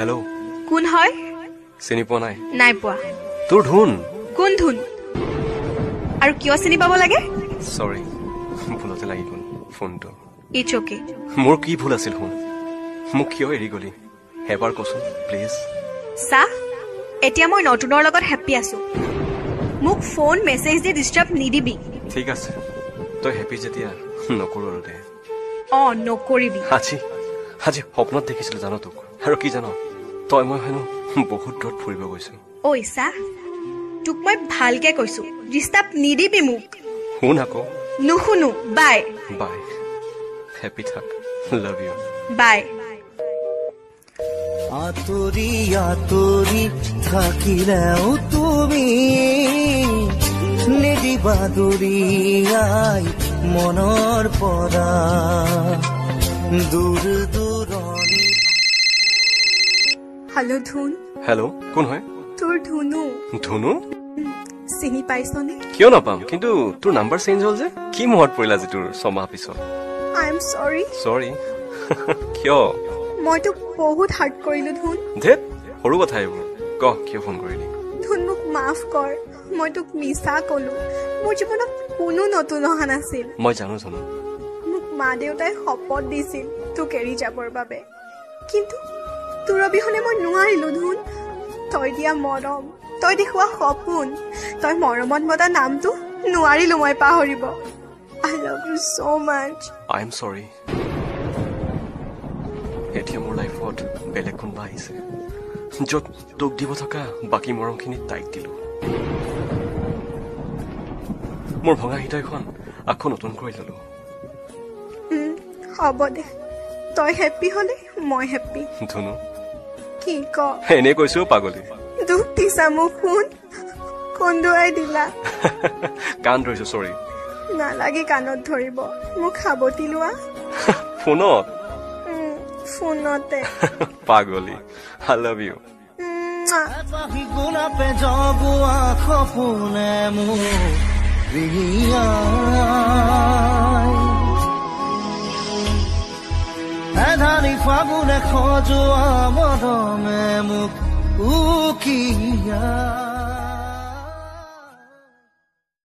hello' কোন হয় চিনি পোৱা নাই নাই পোৱা তোৰ ধুন কোন ধুন আৰু কিয় চিনি পাব লাগে সৰি ভুলতে লাগি গ'ল ফোনটো ইটছ অকে মোৰ কি ভুল আছিল শুন মোক কিয় এৰি গলি এবাৰ কচোন প্লিজ সা এতিয়া মই নতুনৰ লগত হেপি আছো মোক ফোন মেছেজ দি ডিস্টাৰ্ব নিদিবি ঠিক আছে তই হেপি যেতিয়া নকৰো আৰু দে নকৰিবি আজি সপনত দেখিছিলো জানো তোক আৰু কি জানো তই মই হেনো বহুত দূৰত ফুৰিব গৈছো ঐ সা তোক মই ভালকে কৈছো ডিস্টার্ব নিদিবি মোক শুন আকৌ নুশুনো বাই বাই হেপি থাক লাভ ইউ বাই আতৰি আতৰি থাকিলেও তুমি নিদিবা দূৰিয়াই মনৰ পৰা দূৰ দূৰণি হেল্ল' ধুন হেল্ল' কোন হয় তোৰ ধুনু ধুনু চিনি পাইছনে কিয় নাপাম কিন্তু তোৰ নাম্বাৰ চেঞ্জ হ'ল যে কি মনত পৰিলা যে তোৰ ছমাহ পিছত আই এম সৰি সৰি কিয় মই তোক বহুত হাৰ্ট কৰিলো ধুন ধেত সৰু কথা এইবোৰ ক কিয় ফোন কৰিলি ধুন মোক মাফ কৰ মই তোক মিছা কলো মোৰ জীৱনত কোনো নতুন অহা নাছিল মই জানো মোক মা দেউতাই শপত দিছিল তোক এৰি যাবৰ বাবে কিন্তু তোৰ অবিহনে মই নোৱাৰিলো ধুন তই দিয়া মৰম তই দেখুওৱা সপোন তই মৰমত মতা নামটো নোৱাৰিলো মই পাহৰিব I love you so mass I am সৰি এতিয়া মোৰ লাইফত বেলেগ কোনোবা আহিছে য'ত তোক দিব থকা বাকী মৰমখিনি তাইক দিলো মোৰ ভঙা হৃদয়খন আকৌ নতুন কৰি ললো হ'ব দে তই হেপি হলে মই হেপি ধুনু কি ক এনে কৈছো পাগলী দুখ দিছা মোক শুন কন্দুৱাই দিলা কাণ ধৰিছো চৰি নালাগে কাণত ধৰিব মোক সাৱটি লোৱা ফোনত ফোনতে পাগলী আই লাভ ইউ পাহি গোলাপে জগুৱা সপোনে মোক এধানি ফাগুনে খজোৱা মৰমে মোক উকিয়া